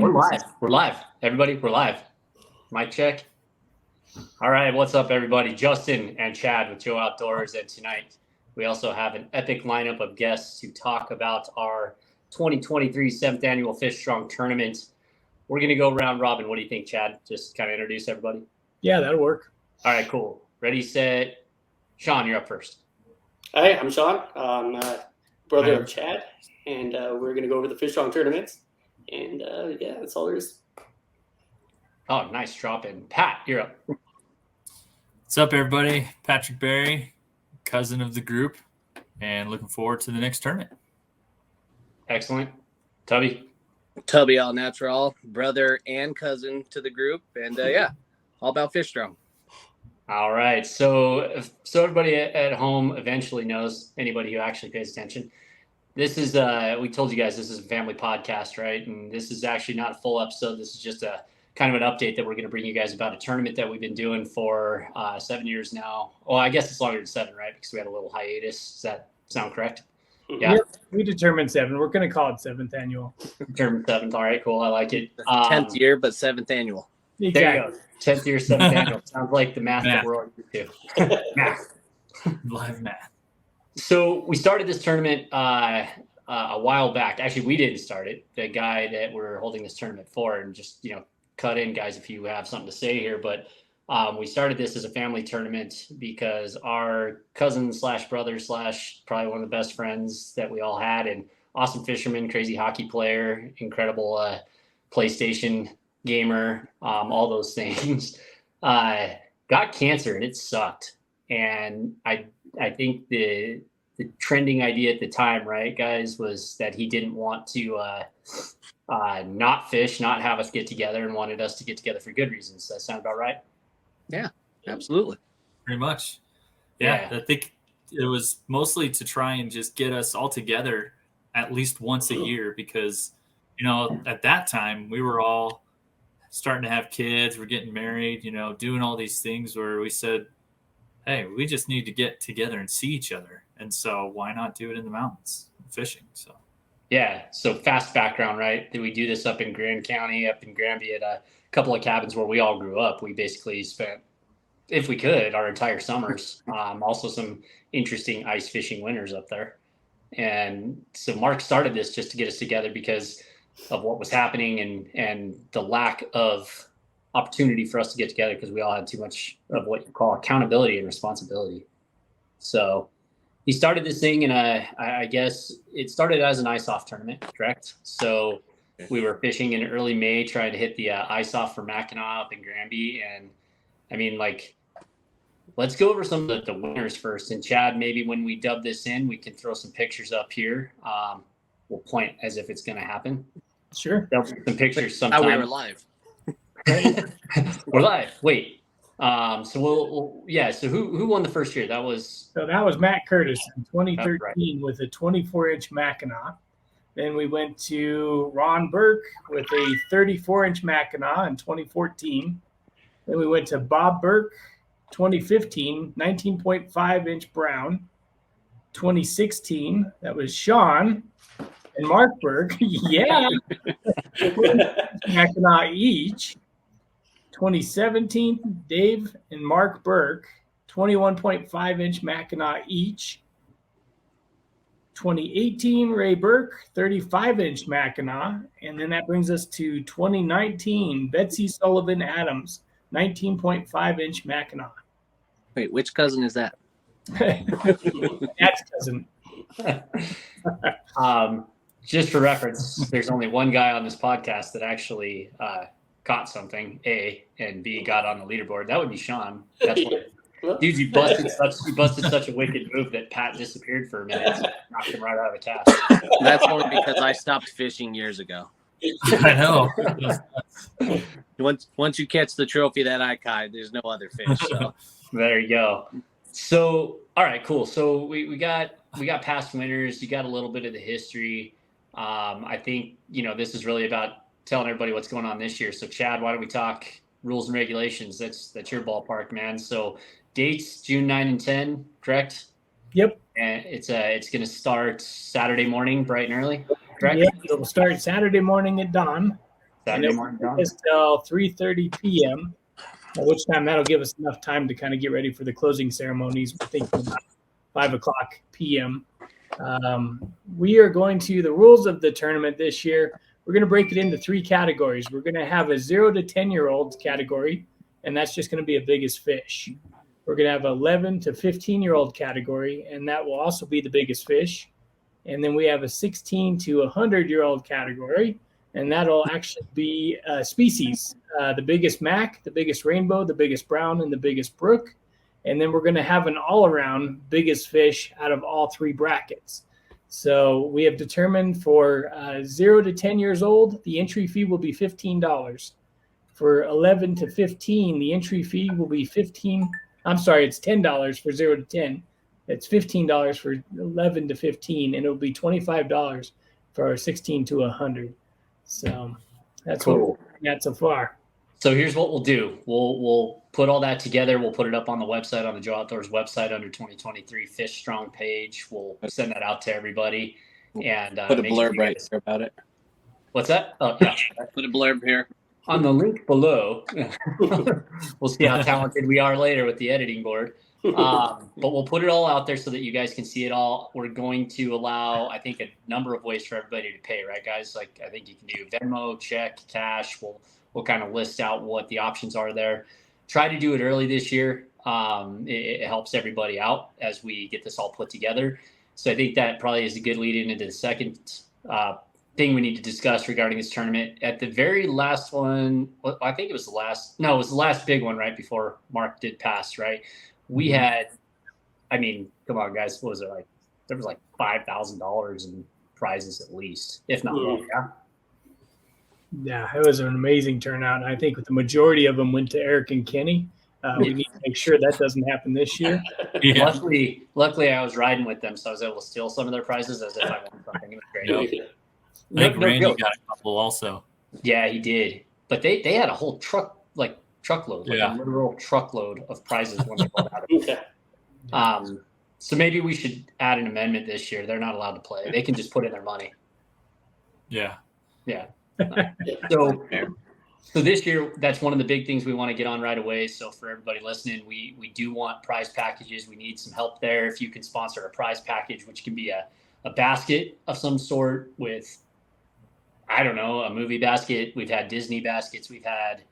on? We're live. We're live. Everybody, we're live. Mic check. All right, what's up, everybody? Justin and Chad with Joe Outdoors, and tonight we also have an epic lineup of guests to talk about our 2023 7th Annual Fishstrong Tournament. We're going to go round robin. What do you think, Chad? Just kind of introduce everybody. Yeah, that'll work. All right, cool. Ready, set. Sean, you're up first. Hi, I'm Sean. I'm brother of Chad, and we're going to go over the Fishstrong tournaments. And yeah, that's all there is. Oh, nice drop in. Pat, you're up. What's up, everybody? Patrick Berry, cousin of the group, and looking forward to the next tournament. Excellent. Tubby. Tubby All Natural, brother and cousin to the group, and yeah, all about Fishstrong. All right. So everybody at home eventually knows, anybody who actually pays attention. This is, we told you guys this is a family podcast, right? And this is actually not a full episode. This is just a kind of an update that we're going to bring you guys about a tournament that we've been doing for 7 years now. Well, I guess it's longer than 7, right? Because we had a little hiatus. Does that sound correct? Yeah. We determined 7. We're going to call it 7th annual. Determined 7th. All right, cool. I like it. 10th year, but 7th annual. Exactly. There you go. 10th year, 7th annual. Sounds like the math that we're all used to. Math. Live math. So we started this tournament a while back. Actually, we didn't start it. The guy that we're holding this tournament for, and just, cut in, guys, if you have something to say here. But we started this as a family tournament because our cousin / brother / probably one of the best friends that we all had, and awesome fisherman, crazy hockey player, incredible PlayStation gamer, all those things, got cancer, and it sucked. And I think the trending idea at the time, right, guys, was that he didn't want to not fish, not have us get together, and wanted us to get together for good reasons. Does that sound about right? Yeah, absolutely. Pretty much. Yeah, I think it was mostly to try and just get us all together at least once a year because, at that time we were all starting to have kids, we're getting married, doing all these things where we said, hey, we just need to get together and see each other. And so why not do it in the mountains fishing? So yeah. So fast background, right? We do this up in Grand County, up in Granby at a couple of cabins where we all grew up. We basically spent, if we could, our entire summers. Also some interesting ice fishing winters up there. And so Mark started this just to get us together because of what was happening and the lack of opportunity for us to get together because we all had too much of what you call accountability and responsibility. So he started this thing, and I guess it started as an ice-off tournament, correct? So we were fishing in early May, trying to hit the ice-off for Mackinac up in Granby. And, I mean, let's go over some of the winners first. And, Chad, maybe when we dub this in, we can throw some pictures up here. We'll point as if it's going to happen. Sure. There'll be some pictures sometime. We were live. We're live. Wait. So So who won the first year? That was Matt Curtis in 2013 with a 24-inch Mackinac. Then we went to Ron Burke with a 34-inch Mackinac in 2014. Then we went to Bob Burke, 2015, 19.5-inch Brown. 2016, that was Sean and Mark Burke. Yeah. Mackinac each. 2017, Dave and Mark Burke, 21.5-inch Mackinac each. 2018, Ray Burke, 35-inch Mackinac. And then that brings us to 2019, Betsy Sullivan Adams, 19.5-inch Mackinac. Wait, which cousin is that? That's cousin. Just for reference, there's only one guy on this podcast that actually caught something, A, and B, got on the leaderboard. That would be Sean. That's what, dude, you busted such a wicked move that Pat disappeared for a minute, knocked him right out of the cast. That's only because I stopped fishing years ago. I know. Once you catch the trophy that I caught, there's no other fish. So there you go. So, all right, cool. So we got past winners. You got a little bit of the history. I think this is really about telling everybody what's going on this year. So, Chad, why don't we talk rules and regulations? That's your ballpark, man. So, dates June 9 and 10, correct? Yep. And it's going to start Saturday morning, bright and early, correct? Yep. It'll start Saturday morning at dawn. Saturday morning, John? It's till 3:30 p.m., at which time that'll give us enough time to kind of get ready for the closing ceremonies. We're thinking about 5 o'clock p.m. We are going to, the rules of the tournament this year, we're going to break it into 3 categories. We're going to have a 0 to 10-year-olds category, and that's just going to be a biggest fish. We're going to have 11 to 15-year-old category, and that will also be the biggest fish. And then we have a 16 to 100-year-old category, and that'll actually be species. The biggest mac, the biggest rainbow, the biggest brown, and the biggest brook. And then we're going to have an all-around biggest fish out of all 3 brackets. So we have determined for 0 to 10 years old, the entry fee will be $15. For 11 to 15, the entry fee will be it's $10 for 0 to 10. It's $15 for 11 to 15, and it'll be $25 for 16 to 100. So that's cool. What we're looking at so far. So here's what we'll do. We'll put all that together. We'll put it up on the website, on the Joe Outdoors website under 2023 Fishstrong page. We'll send that out to everybody. And put a blurb right there about it. What's that? Oh, yeah. Put a blurb here. On the link below. We'll see how talented we are later with the editing board. But we'll put it all out there so that you guys can see it all. We're going to allow, I think, a number of ways for everybody to pay, right, guys? Like, I think you can do Venmo, check, cash. We'll kind of list out what the options are there. Try to do it early this year. It helps everybody out as we get this all put together. So I think that probably is a good lead into the second thing we need to discuss regarding this tournament. At the very last one, I think it was the last big one right before Mark did pass, right? We had, I mean, come on, guys, what was it like? There was like $5,000 in prizes at least, if not more. Yeah. Yeah, it was an amazing turnout. And I think the majority of them went to Eric and Kenny. We need to make sure that doesn't happen this year. Yeah. Luckily, I was riding with them, so I was able to steal some of their prizes as if I won something. It was great. Yep. I think Randy got a couple also. Yeah, he did. But they had a whole truckload, a literal truckload of prizes when they bought out of it. So maybe we should add an amendment this year. They're not allowed to play. They can just put in their money. Yeah. Yeah. So this year, that's one of the big things we want to get on right away. So for everybody listening, we do want prize packages. We need some help there. If you can sponsor a prize package, which can be a basket of some sort with, I don't know, a movie basket. We've had Disney baskets. We've had,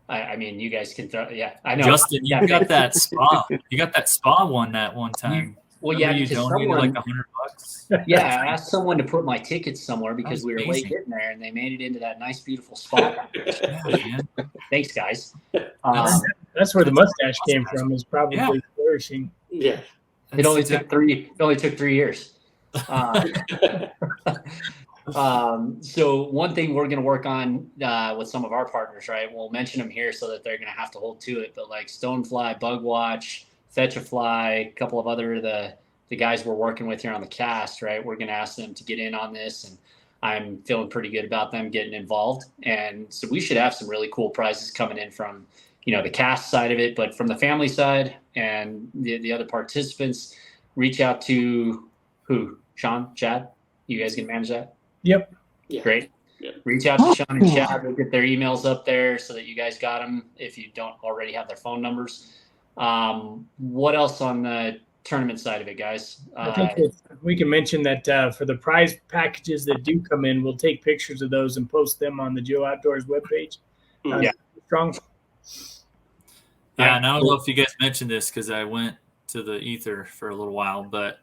I mean, you guys can throw, yeah, I know. Justin, you got that spa. You got that spa one that one time. Well, yeah, you donated like $100. Yeah, I asked someone to put my tickets somewhere because we were late getting there, and they made it into that nice, beautiful spot. Yeah, thanks, guys. That's where the mustache came from. Is probably flourishing. Yeah, it only took 3 years. So one thing we're going to work on with some of our partners, right? We'll mention them here so that they're going to have to hold to it. But like Stonefly, Bugwatch, Fetch a Fly, a couple of other the guys we're working with here on the cast, right? We're going to ask them to get in on this, and I'm feeling pretty good about them getting involved. And so we should have some really cool prizes coming in from, the cast side of it, but from the family side and the other participants. Reach out to who? Sean, Chad? You guys can manage that? Yep. Yeah. Great. Yep. Reach out to Sean and Chad. We'll get their emails up there so that you guys got them if you don't already have their phone numbers. What else on the tournament side of it, guys? I think we can mention that for the prize packages that do come in, we'll take pictures of those and post them on the Joe Outdoors webpage. Strong. Yeah, and I don't know if you guys mentioned this because I went to the ether for a little while, but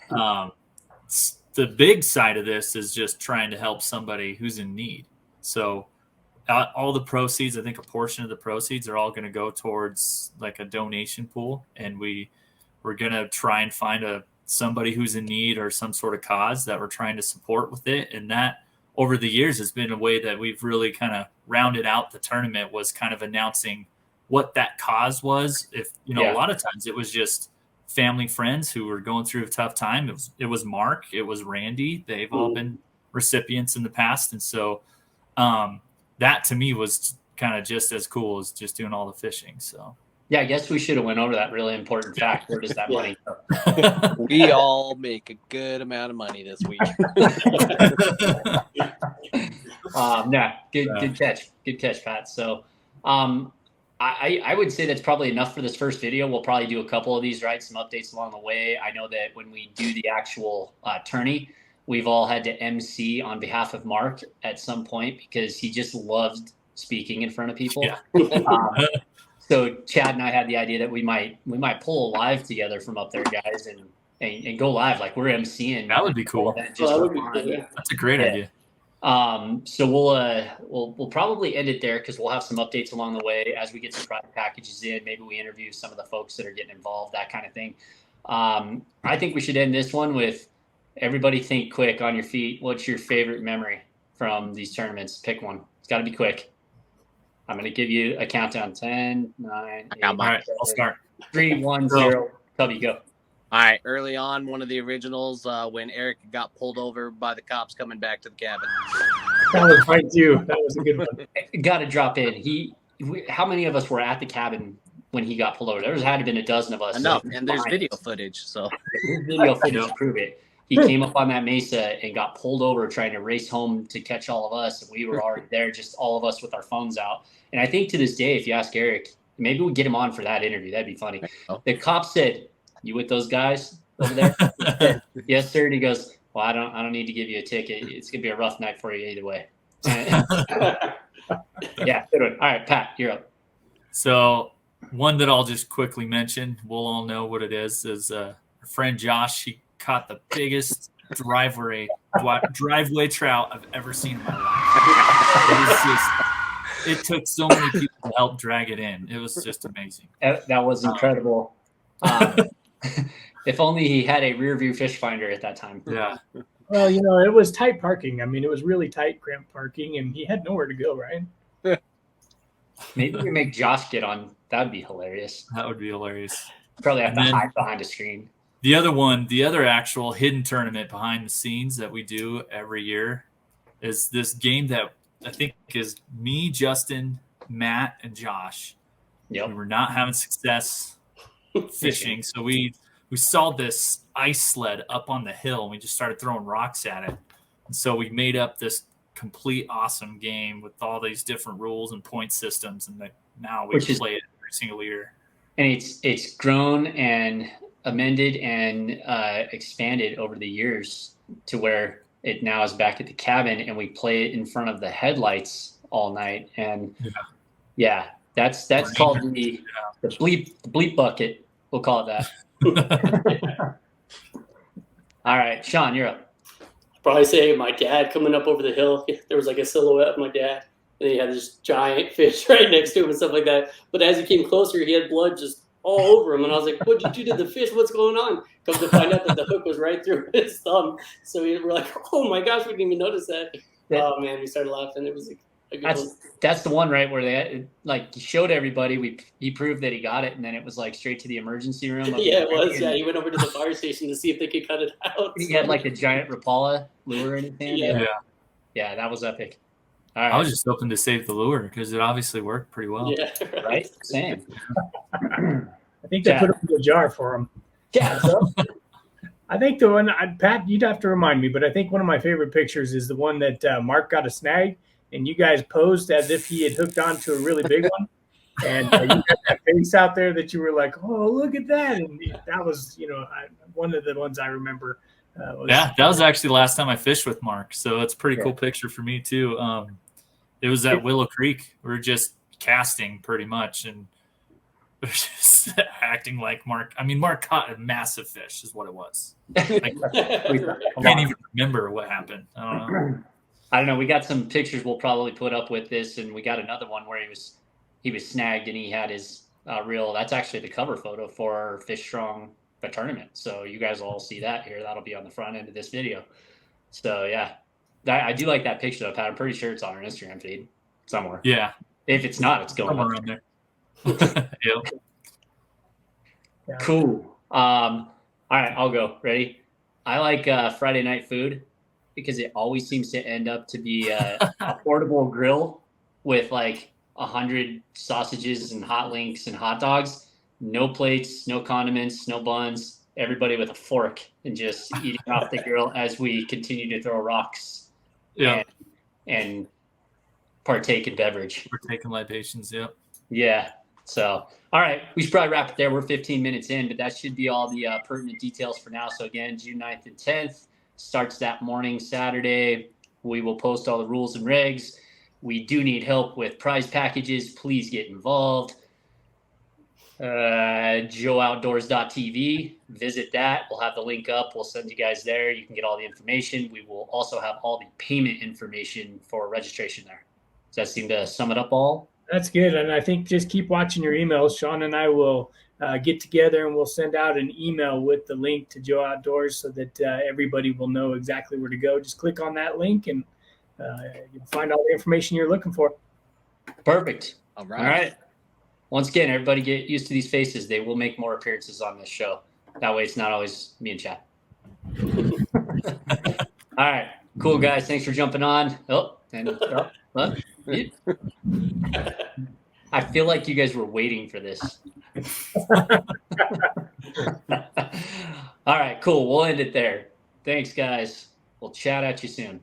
the big side of this is just trying to help somebody who's in need. So all the proceeds, I think a portion of the proceeds are all going to go towards like a donation pool. And we're going to try and find somebody who's in need or some sort of cause that we're trying to support with it. And that over the years has been a way that we've really kind of rounded out the tournament, was kind of announcing what that cause was. If, a lot of times it was just family friends who were going through a tough time. It was Mark, it was Randy. They've all been recipients in the past. And so that to me was kind of just as cool as just doing all the fishing. So yeah, I guess we should have went over that really important fact. Where does that money go? We all make a good amount of money this week. Good catch, Pat. So, I would say that's probably enough for this first video. We'll probably do a couple of these, right? Some updates along the way. I know that when we do the actual tourney, we've all had to MC on behalf of Mark at some point because he just loved speaking in front of people. Yeah. So Chad and I had the idea that we might pull a live together from up there, guys, and go live like we're MCing. That would be cool. That's a great idea. So we'll probably end it there because we'll have some updates along the way as we get some product packages in. Maybe we interview some of the folks that are getting involved, that kind of thing. I think we should end this one with everybody think quick on your feet. What's your favorite memory from these tournaments? Pick one. It's got to be quick. I'm going to give you a countdown. 10, 9, 8, all right, I'll start. 3, 1, 0. Cubby, go. All right. Early on, one of the originals when Eric got pulled over by the cops coming back to the cabin. That was mine too. That was a good one. Got to drop in. How many of us were at the cabin when he got pulled over? There had to have been a dozen of us. Enough, and there's video footage. So there's video footage to prove it. He came up on that mesa and got pulled over trying to race home to catch all of us. And we were already there, just all of us with our phones out. And I think to this day, if you ask Eric, maybe we'll get him on for that interview. That'd be funny. The cop said, "You with those guys over there?" Said, "Yes, sir." And he goes, "Well, I don't need to give you a ticket. It's gonna be a rough night for you either way." Yeah, good one. All right, Pat, you're up. So one that I'll just quickly mention, we'll all know what it is our friend Josh. He caught the biggest driveway trout I've ever seen in my life. It took so many people to help drag it in. It was just amazing. That was incredible. If only he had a rear view fish finder at that time. Yeah. Well, it was tight parking. I mean, it was really tight, cramped parking, and he had nowhere to go, right? Maybe we make Josh get on. That would be hilarious. That would be hilarious. Probably have to hide behind a screen. The other actual hidden tournament behind the scenes that we do every year is this game that I think is me, Justin, Matt, and Josh. Yep. We were not having success fishing, so we saw this ice sled up on the hill, and we just started throwing rocks at it. And so we made up this complete awesome game with all these different rules and point systems, and now we play it every single year. And it's grown and amended and expanded over the years to where it now is back at the cabin, and we play it in front of the headlights all night. And that's called the bleep bucket. We'll call it that. All right, Sean, you're up. Probably say my dad coming up over the hill. There was like a silhouette of my dad, and he had this giant fish right next to him and stuff like that. But as he came closer, he had blood just all over him, and I was like, "What'd you do to the fish? What's going on?" Come to find out that the hook was right through his thumb. So we were like, "Oh my gosh, we didn't even notice that." Oh man, we started laughing. It was a good one. That's the one, right, where they he showed everybody. He proved that he got it, and then it was like straight to the emergency room. Yeah, it was. Yeah, he went over to the fire station to see if they could cut it out. He had like a giant Rapala lure in his hand. Yeah, that was epic. All right. I was just hoping to save the lure because it obviously worked pretty well. Yeah, right. Same. I think they put it in the jar for him. Yeah. So. I think the one, Pat, you'd have to remind me, but I think one of my favorite pictures is the one that Mark got a snag, and you guys posed as if he had hooked onto a really big one. And you had that face out there that you were like, "Oh, look at that!" And that was, one of the ones I remember. That was actually the last time I fished with Mark, so it's a pretty cool picture for me too. It was at Willow Creek. We were just casting pretty much, and just acting like Mark. I mean, Mark caught a massive fish, is what it was. I can't even remember what happened. I don't know. We got some pictures we'll probably put up with this, and we got another one where he was snagged and he had his reel. That's actually the cover photo for Fishstrong the tournament. So you guys will all see that here. That'll be on the front end of this video. So yeah, I do like that picture though, Pat. I'm pretty sure it's on our Instagram feed somewhere. Yeah. If it's not, it's going somewhere around there. Yep. Yeah. Cool. All right, I'll go. Ready? I like Friday night food because it always seems to end up to be a portable grill with like 100 sausages and hot links and hot dogs. No plates, no condiments, no buns. Everybody with a fork and just eating off the grill as we continue to throw rocks. Yeah. And partake in beverage. We're taking libations. Yep. Yeah. So, all right, we should probably wrap it there. We're 15 minutes in, but that should be all the pertinent details for now. So again, June 9th and 10th starts that morning, Saturday. We will post all the rules and regs. We do need help with prize packages. Please get involved. joeoutdoors.tv. Visit that. We'll have the link up. We'll send you guys there. You can get all the information. We will also have all the payment information for registration there. Does that seem to sum it up all? That's good. And I think just keep watching your emails. Sean and I will get together and we'll send out an email with the link to Joe Outdoors so that everybody will know exactly where to go. Just click on that link and you'll find all the information you're looking for. Perfect. All right. All right. Once again, everybody get used to these faces. They will make more appearances on this show. That way it's not always me and Chad. All right. Cool, guys. Thanks for jumping on. I feel like you guys were waiting for this. All right, cool. We'll end it there. Thanks, guys. We'll chat at you soon.